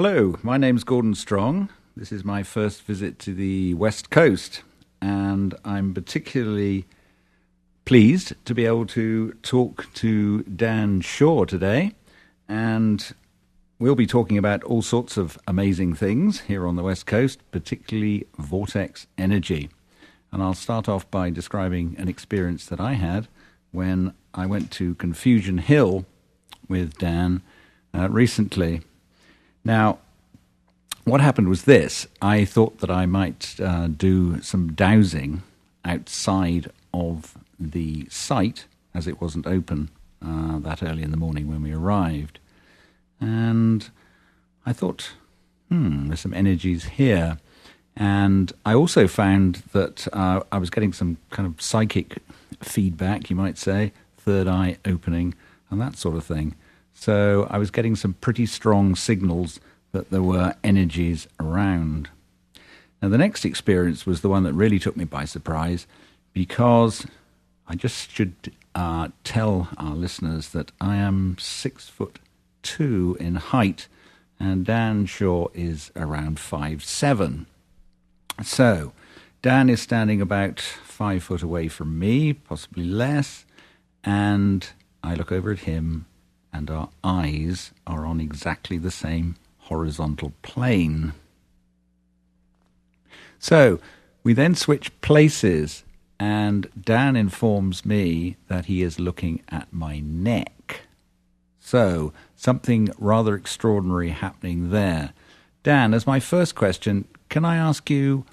Hello, my name's Gordon Strong. This is my first visit to the West Coast, and I'm particularly pleased to be able to talk to Dan Shaw today. And we'll be talking about all sorts of amazing things here on the West Coast, particularly vortex energy. And I'll start off by describing an experience that I had when I went to Confusion Hill with Dan recently. Now, what happened was this. I thought that I might do some dowsing outside of the site, as it wasn't open that early in the morning when we arrived. And I thought, there's some energies here. And I also found that I was getting some kind of psychic feedback, you might say, third eye opening and that sort of thing. So I was getting some pretty strong signals that there were energies around. Now, the next experience was the one that really took me by surprise, because I just should tell our listeners that I am 6'2" in height, and Dan Shaw is around 5'7". So Dan is standing about 5 foot away from me, possibly less, and I look over at him, and our eyes are on exactly the same horizontal plane. So we then switch places, and Dan informs me that he is looking at my neck. So something rather extraordinary happening there. Dan, as my first question, can I ask you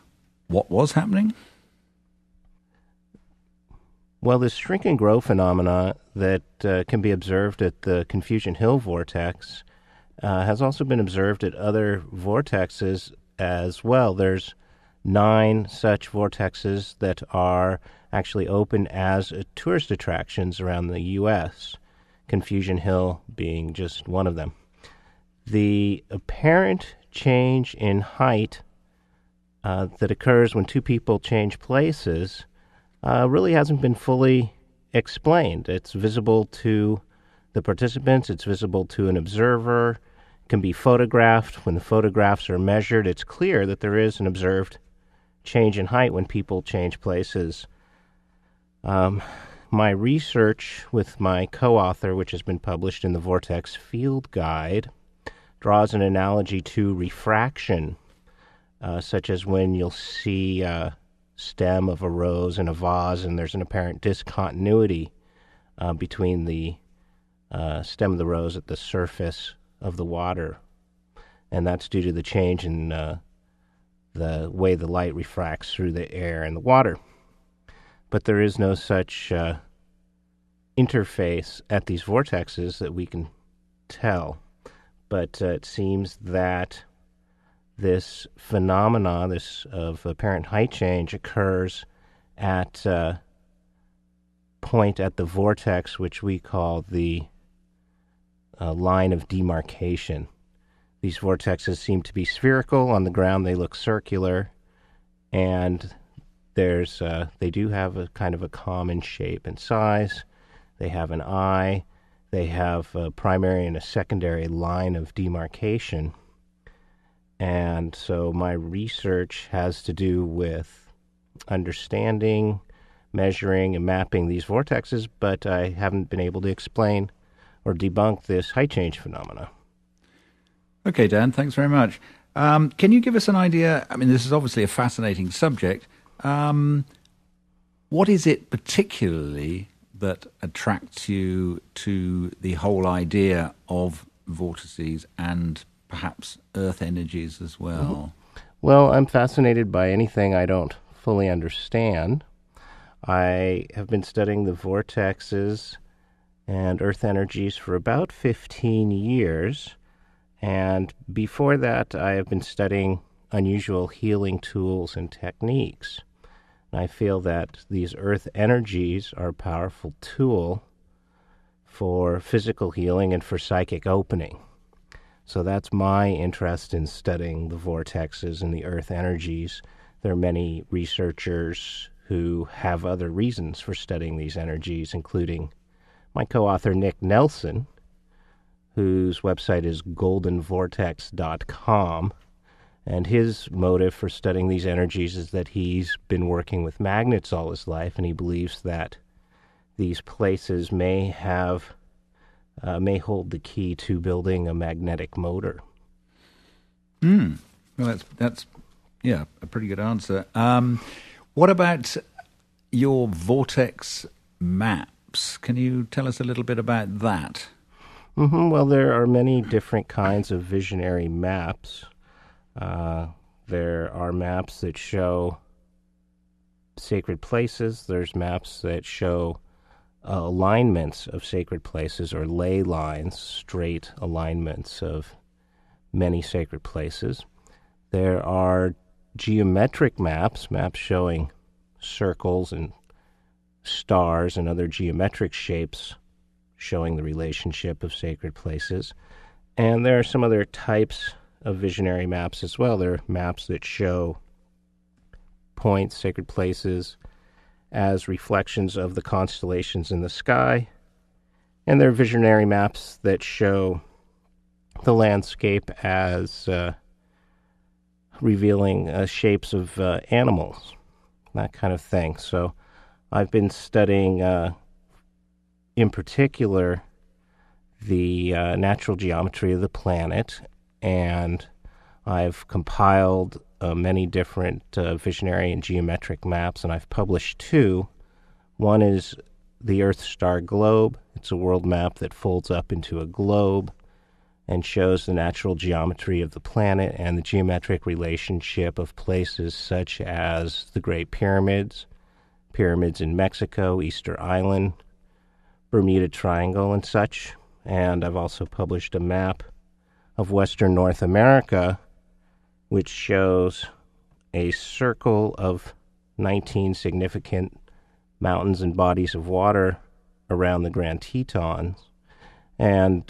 what was happening? Well, this shrink and grow phenomena that can be observed at the Confusion Hill vortex has also been observed at other vortexes as well. There's 9 such vortexes that are actually open as tourist attractions around the U.S., Confusion Hill being just one of them. The apparent change in height that occurs when two people change places really hasn't been fully explained. It's visible to the participants, it's visible to an observer, it can be photographed. When the photographs are measured, it's clear that there is an observed change in height when people change places. My research with my co-author, which has been published in the Vortex Field Guide, draws an analogy to refraction, such as when you'll see stem of a rose in a vase, and there's an apparent discontinuity between the stem of the rose at the surface of the water. And that's due to the change in the way the light refracts through the air and the water. But there is no such interface at these vortexes that we can tell. But it seems that this phenomena, this of apparent height change, occurs at a point at the vortex which we call the line of demarcation. These vortexes seem to be spherical. On the ground they look circular, and they do have a kind of a common shape and size. They have an eye. They have a primary and a secondary line of demarcation. And so my research has to do with understanding, measuring, and mapping these vortexes, but I haven't been able to explain or debunk this height change phenomena. Okay, Dan, thanks very much. Can you give us an idea? I mean, this is obviously a fascinating subject. What is it particularly that attracts you to the whole idea of vortices and perhaps earth energies as well? Well, I'm fascinated by anything I don't fully understand. I have been studying the vortexes and earth energies for about 15 years. And before that, I have been studying unusual healing tools and techniques. And I feel that these earth energies are a powerful tool for physical healing and for psychic opening. So that's my interest in studying the vortexes and the earth energies. There are many researchers who have other reasons for studying these energies, including my co-author Nick Nelson, whose website is goldenvortex.com. And his motive for studying these energies is that he's been working with magnets all his life, and he believes that these places may hold the key to building a magnetic motor. Well, that's a pretty good answer. What about your vortex maps? Can you tell us a little bit about that? Well, there are many different kinds of visionary maps. There are maps that show sacred places. There's maps that show alignments of sacred places, or ley lines, straight alignments of many sacred places. There are geometric maps showing circles and stars and other geometric shapes showing the relationship of sacred places. And there are some other types of visionary maps as well. There are maps that show points, sacred places, as reflections of the constellations in the sky. And there are visionary maps that show the landscape as revealing shapes of animals, that kind of thing. So I've been studying, in particular, the natural geometry of the planet, and I've compiled many different visionary and geometric maps, and I've published two. One is the Earth-star globe. It's a world map that folds up into a globe and shows the natural geometry of the planet and the geometric relationship of places such as the Great Pyramids, pyramids in Mexico, Easter Island, Bermuda Triangle, and such. And I've also published a map of Western North America, which shows a circle of 19 significant mountains and bodies of water around the Grand Tetons. And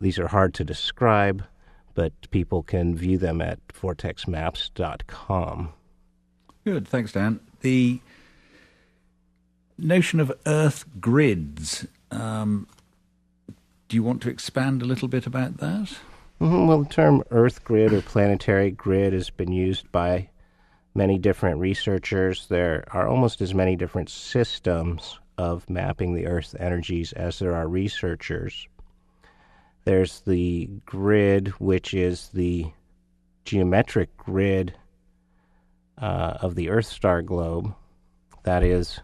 these are hard to describe, but people can view them at vortexmaps.com. Good, thanks, Dan. The notion of Earth grids, do you want to expand a little bit about that? Well, the term Earth grid or planetary grid has been used by many different researchers. There are almost as many different systems of mapping the Earth's energies as there are researchers. There's the grid, which is the geometric grid of the Earth-star globe. That is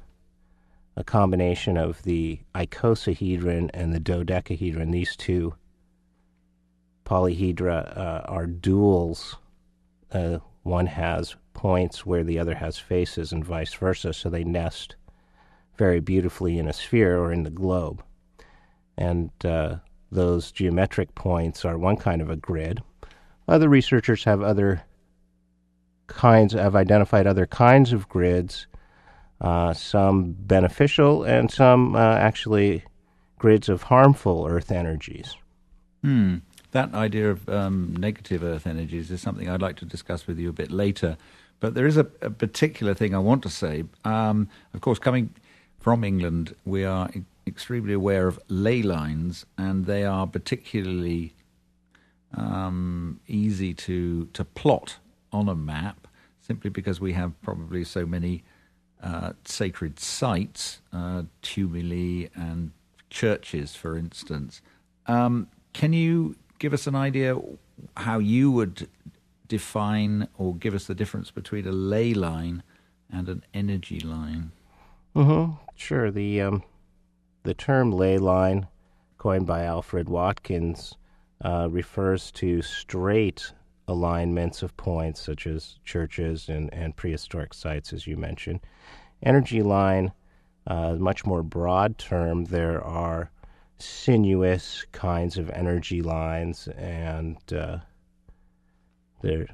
a combination of the icosahedron and the dodecahedron. These two polyhedra are duals. One has points where the other has faces and vice versa, so they nest very beautifully in a sphere or in the globe. And those geometric points are one kind of a grid. Other researchers have identified other kinds of grids, some beneficial and some actually grids of harmful Earth energies. That idea of negative Earth energies is something I'd like to discuss with you a bit later. But there is a particular thing I want to say. Of course, coming from England, we are extremely aware of ley lines, and they are particularly easy to plot on a map, simply because we have probably so many sacred sites, tumuli and churches, for instance. Can you give us an idea how you would define or give us the difference between a ley line and an energy line? Sure. The term ley line, coined by Alfred Watkins, refers to straight alignments of points, such as churches and prehistoric sites, as you mentioned. Energy line, much more broad term. There are sinuous kinds of energy lines, and they're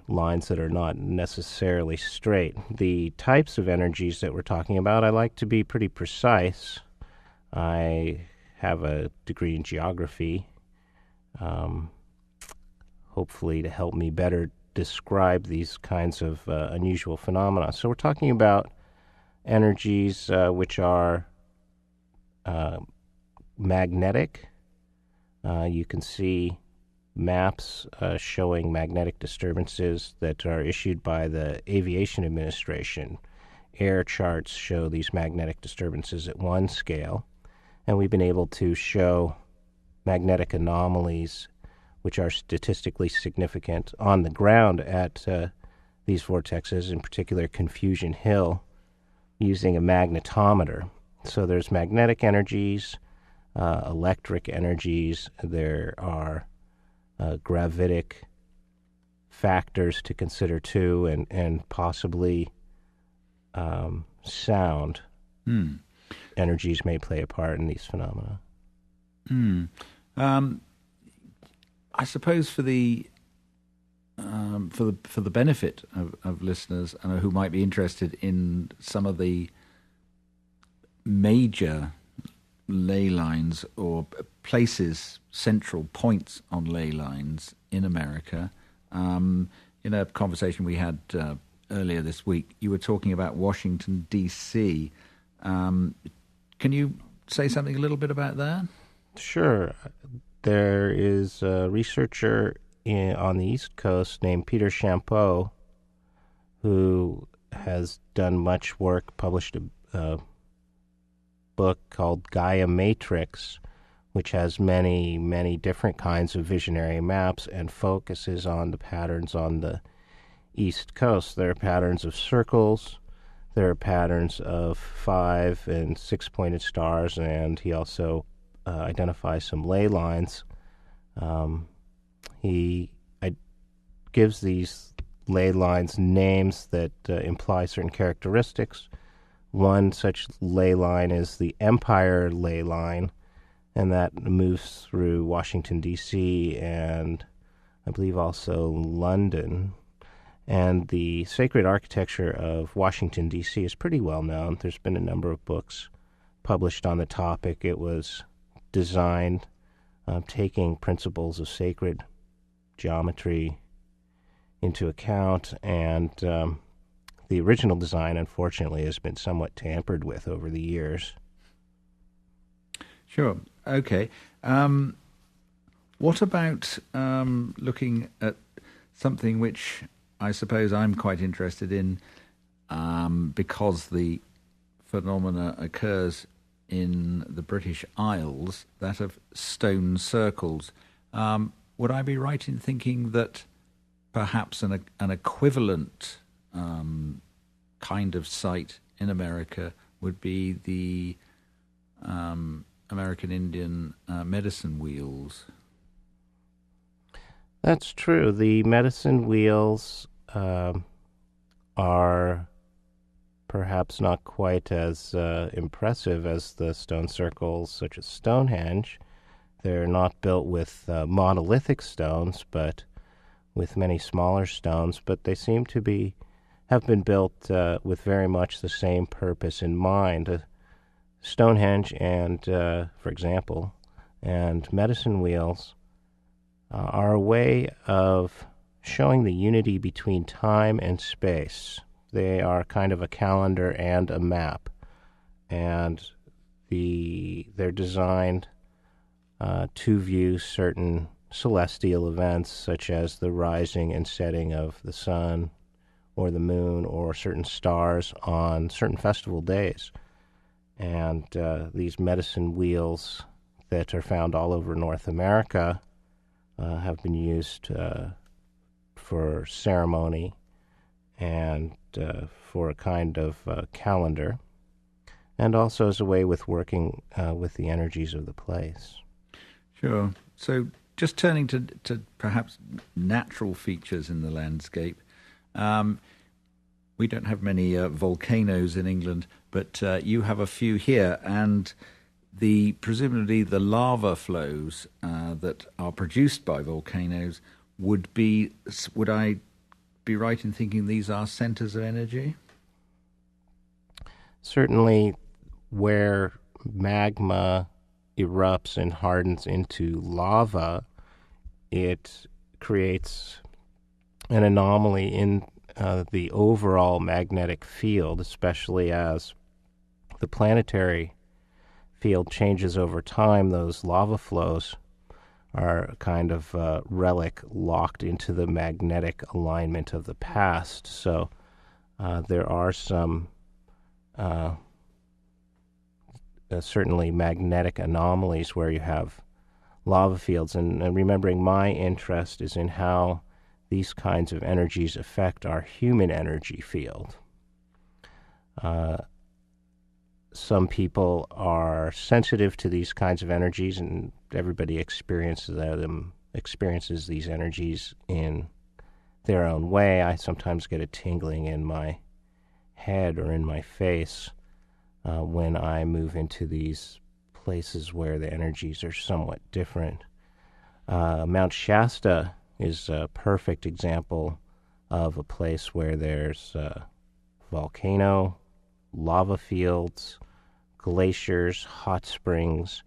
lines that are not necessarily straight. The types of energies that we're talking about, I like to be pretty precise. I have a degree in geography, hopefully to help me better describe these kinds of unusual phenomena. So we're talking about energies which are magnetic, You can see maps showing magnetic disturbances that are issued by the Aviation Administration. Air charts show these magnetic disturbances at one scale, and we've been able to show magnetic anomalies which are statistically significant on the ground at these vortexes, in particular Confusion Hill, using a magnetometer. So there's magnetic energies, electric energies, there are gravitic factors to consider too, and possibly sound energies may play a part in these phenomena. I suppose for the benefit of listeners who might be interested in some of the major ley lines or places, central points on ley lines in America. In a conversation we had earlier this week, you were talking about Washington, D.C. Can you say something a little bit about that? Sure. There is a researcher on the East Coast named Peter Champoux who has done much work, published a book called Gaia Matrix, which has many, many different kinds of visionary maps and focuses on the patterns on the East Coast. There are patterns of circles, there are patterns of 5 and 6-pointed stars, and he also identifies some ley lines. He gives these ley lines names that imply certain characteristics. One such ley line is the Empire ley line, and that moves through Washington, D.C., and I believe also London. And the sacred architecture of Washington, D.C. is pretty well known. There's been a number of books published on the topic. It was designed taking principles of sacred geometry into account, and the original design, unfortunately, has been somewhat tampered with over the years. Sure. Okay. What about looking at something which I suppose I'm quite interested in because the phenomena occurs in the British Isles, that of stone circles. Would I be right in thinking that perhaps an equivalent kind of site in America would be the American Indian medicine wheels? That's true. The medicine wheels are perhaps not quite as impressive as the stone circles, such as Stonehenge. They're not built with monolithic stones, but with many smaller stones. But they seem to have been built with very much the same purpose in mind. Stonehenge and, for example, and medicine wheels are a way of showing the unity between time and space. They are kind of a calendar and a map, and they're designed to view certain celestial events, such as the rising and setting of the sun or the moon or certain stars on certain festival days. And these medicine wheels that are found all over North America have been used for ceremony and for a kind of calendar, and also as a way with working with the energies of the place. Sure. So just turning to perhaps natural features in the landscape, we don't have many volcanoes in England, but you have a few here, and presumably the lava flows that are produced by volcanoes would I be right in thinking these are centers of energy? Certainly, where magma erupts and hardens into lava, it creates an anomaly in the overall magnetic field, especially as the planetary field changes over time. Those lava flows are a kind of relic locked into the magnetic alignment of the past. So there are some certainly magnetic anomalies where you have lava fields. And remembering my interest is in how these kinds of energies affect our human energy field. Some people are sensitive to these kinds of energies, and everybody experiences these energies in their own way. I sometimes get a tingling in my head or in my face when I move into these places where the energies are somewhat different. Mount Shasta is a perfect example of a place where there's volcano, lava fields, glaciers, hot springs,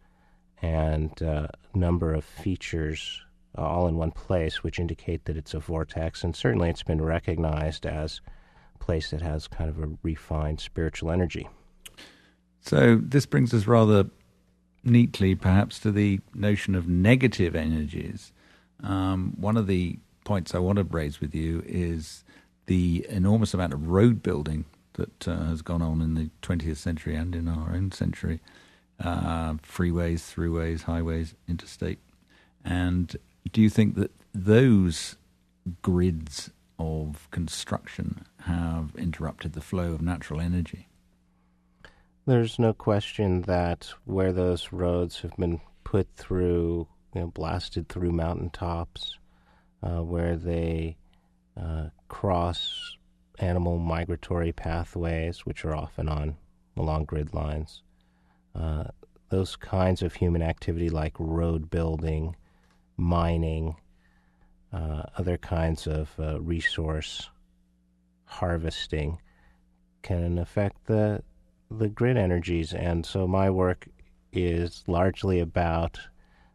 and a number of features all in one place, which indicate that it's a vortex. And certainly it's been recognized as a place that has kind of a refined spiritual energy. So this brings us rather neatly, perhaps, to the notion of negative energies. One of the points I want to raise with you is the enormous amount of road building that has gone on in the 20th century and in our own century. Freeways, throughways, highways, interstate. And do you think that those grids of construction have interrupted the flow of natural energy? There's no question that where those roads have been put through, blasted through mountaintops, where they cross animal migratory pathways, which are often along grid lines, those kinds of human activity like road building, mining, other kinds of resource harvesting can affect the grid energies. And so my work is largely about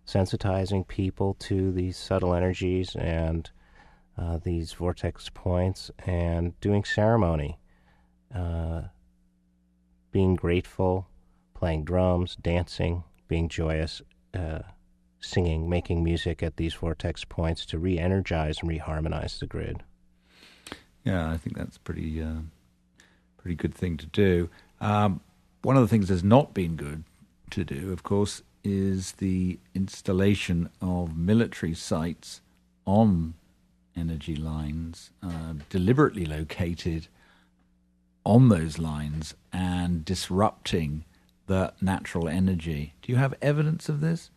sensitizing people to these subtle energies and these vortex points and doing ceremony, being grateful, playing drums, dancing, being joyous, singing, making music at these vortex points to re-energize and re-harmonize the grid. Yeah, I think that's pretty good thing to do. One of the things that's not been good to do, of course, is the installation of military sites on energy lines, deliberately located on those lines and disrupting the natural energy. Do you have evidence of this?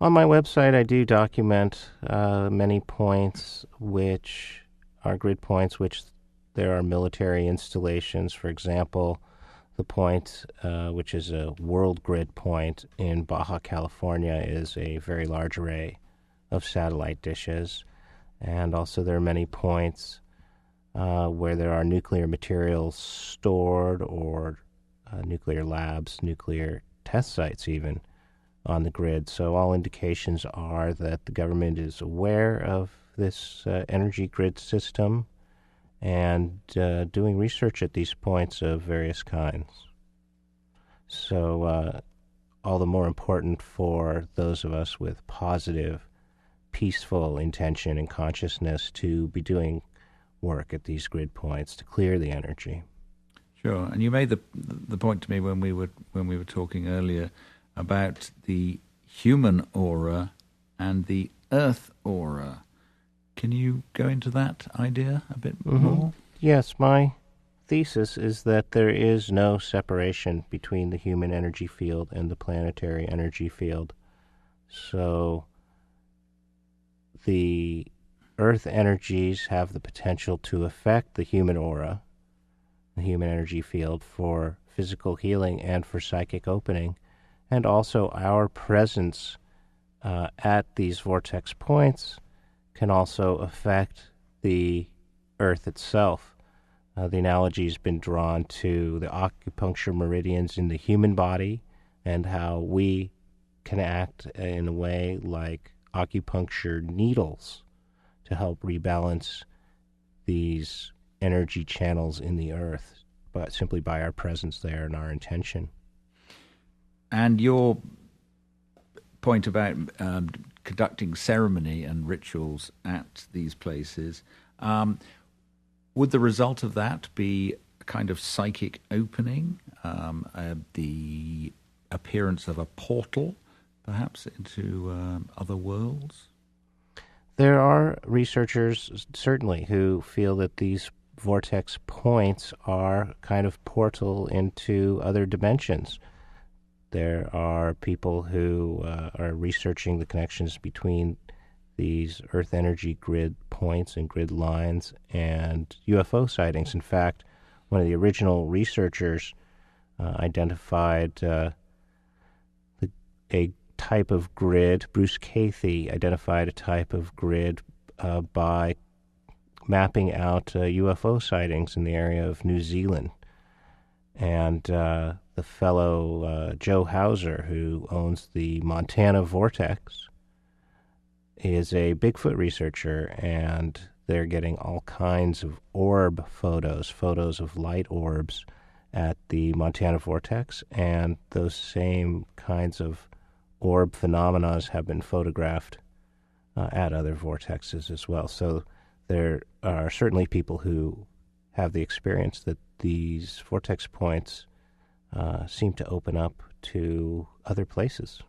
On my website, I do document many points which are grid points, which there are military installations. For example, the point, which is a world grid point in Baja California, is a very large array of satellite dishes. And also there are many points where there are nuclear materials stored, or nuclear labs, nuclear test sites even, on the grid. So all indications are that the government is aware of this energy grid system and doing research at these points of various kinds. So all the more important for those of us with positive, peaceful intention and consciousness to be doing work at these grid points to clear the energy. Sure, and you made the point to me when we were talking earlier about the human aura and the Earth aura. Can you go into that idea a bit more? Yes, my thesis is that there is no separation between the human energy field and the planetary energy field. So the Earth energies have the potential to affect the human aura, the human energy field, for physical healing and for psychic opening. And also our presence at these vortex points can also affect the Earth itself. The analogy has been drawn to the acupuncture meridians in the human body and how we can act in a way like acupuncture needles to help rebalance these energy channels in the Earth, but simply by our presence there and our intention. And your point about conducting ceremony and rituals at these places. Would the result of that be a kind of psychic opening, the appearance of a portal, perhaps, into other worlds? There are researchers, certainly, who feel that these vortex points are kind of portal into other dimensions. There are people who are researching the connections between these Earth energy grid points and grid lines and UFO sightings. In fact, one of the original researchers identified a type of grid. Bruce Cathy identified a type of grid by mapping out UFO sightings in the area of New Zealand. And the fellow Joe Hauser, who owns the Montana Vortex, is a Bigfoot researcher, and they're getting all kinds of orb photos of light orbs at the Montana Vortex, and those same kinds of orb phenomena have been photographed at other vortexes as well. So there are certainly people who have the experience that these vortex points seem to open up to other places.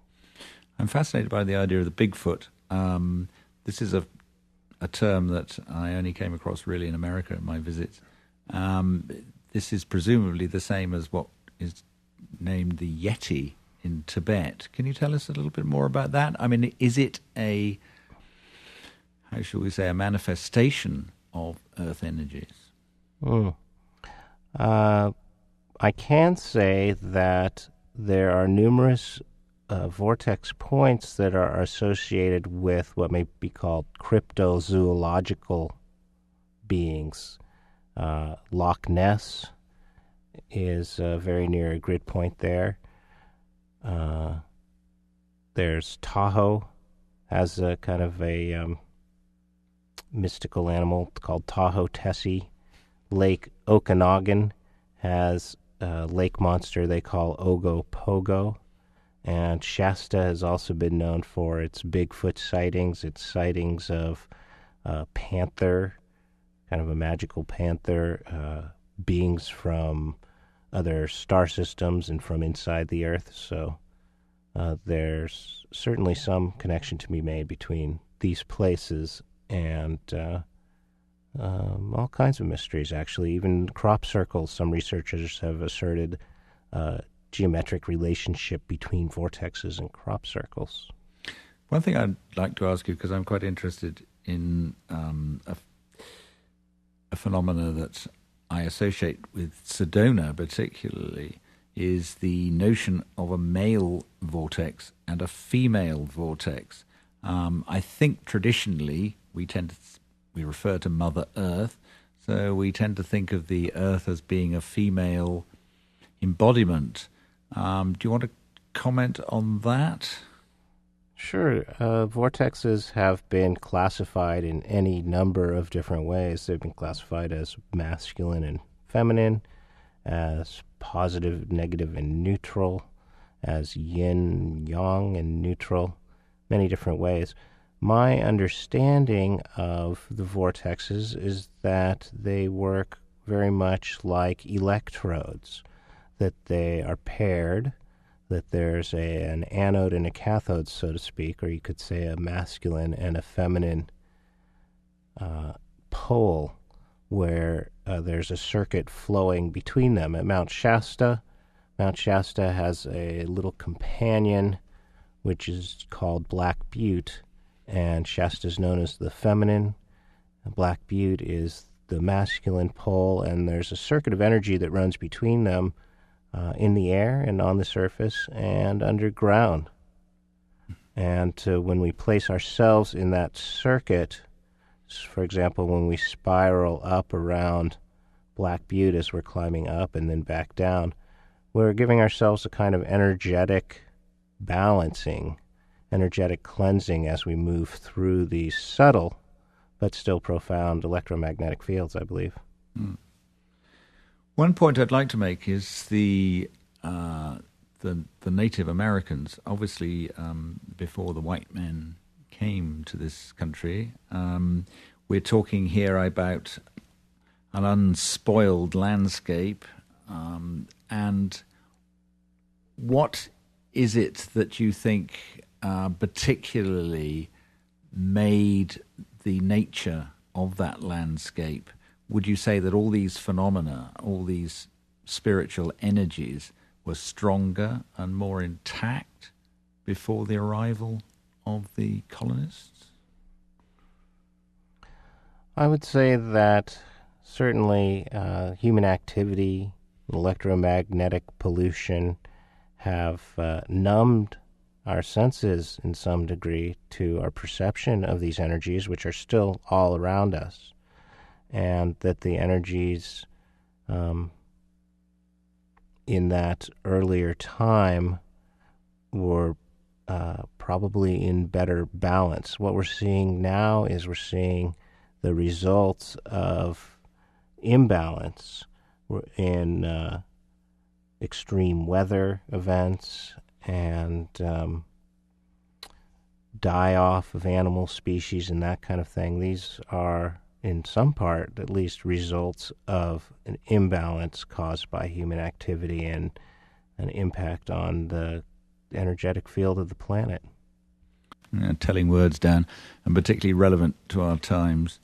I'm fascinated by the idea of the Bigfoot. This is a term that I only came across really in America in my visits. This is presumably the same as what is named the Yeti in Tibet. Can you tell us a little bit more about that? I mean, is it a manifestation of Earth energies? I can say that there are numerous vortex points that are associated with what may be called cryptozoological beings. Loch Ness is very near a grid point there. There's Tahoe, has a kind of a mystical animal called Tahoe Tessie. Lake Okanagan has a lake monster they call Ogopogo. And Shasta has also been known for its Bigfoot sightings, its sightings of panther, kind of a magical panther, beings from other star systems and from inside the Earth. So there's certainly some connection to be made between these places and all kinds of mysteries, actually. Even crop circles, some researchers have asserted geometric relationship between vortexes and crop circles. One thing I'd like to ask you, because I'm quite interested in a phenomena that I associate with Sedona particularly, is the notion of a male vortex and a female vortex. I think traditionally we refer to Mother Earth, so we tend to think of the Earth as being a female embodiment. Do you want to comment on that? Sure. Vortexes have been classified in any number of different ways. They've been classified as masculine and feminine, as positive, negative, and neutral, as yin, yang, and neutral, many different ways. My understanding of the vortexes is that they work very much like electrodes, that they are paired, that there's an anode and a cathode, so to speak, or you could say a masculine and a feminine pole, where there's a circuit flowing between them. At Mount Shasta has a little companion, which is called Black Butte, and Shasta is known as the feminine. Black Butte is the masculine pole, and there's a circuit of energy that runs between them in the air and on the surface and underground. And when we place ourselves in that circuit, for example, when we spiral up around Black Butte as we're climbing up and then back down, we're giving ourselves a kind of energetic balancing, energetic cleansing as we move through these subtle but still profound electromagnetic fields, I believe. Mm. One point I'd like to make is the Native Americans, obviously before the white men came to this country. We're talking here about an unspoiled landscape. And what is it that you think particularly made the nature of that landscape? Would you say that all these phenomena, all these spiritual energies were stronger and more intact before the arrival of the colonists? I would say that certainly human activity, electromagnetic pollution have numbed our senses in some degree to our perception of these energies, which are still all around us, and that the energies in that earlier time were probably in better balance. What we're seeing now is we're seeing the results of imbalance in extreme weather events and die-off of animal species and that kind of thing. These are, in some part, at least, results of an imbalance caused by human activity and an impact on the energetic field of the planet. Telling words, Dan, and particularly relevant to our times.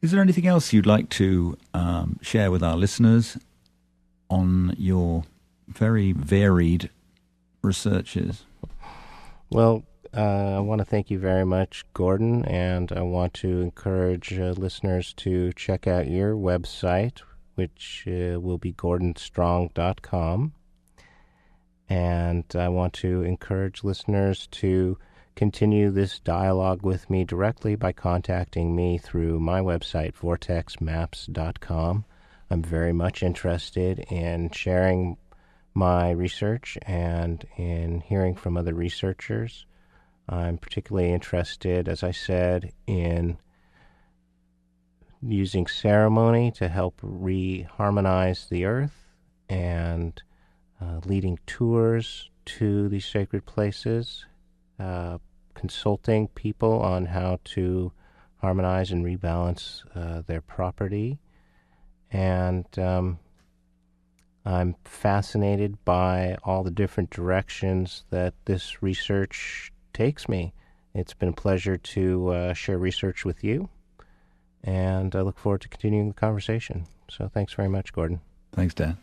Is there anything else you'd like to share with our listeners on your very varied researches? Well, I want to thank you very much, Gordon, and I want to encourage listeners to check out your website, which will be gordonstrong.com. And I want to encourage listeners to continue this dialogue with me directly by contacting me through my website, vortexmaps.com. I'm very much interested in sharing my research and in hearing from other researchers. I'm particularly interested, as I said, in using ceremony to help re-harmonize the earth and leading tours to these sacred places, consulting people on how to harmonize and rebalance their property. And I'm fascinated by all the different directions that this research takes me. It's been a pleasure to share research with you, and I look forward to continuing the conversation. So thanks very much, Gordon. Thanks, Dan.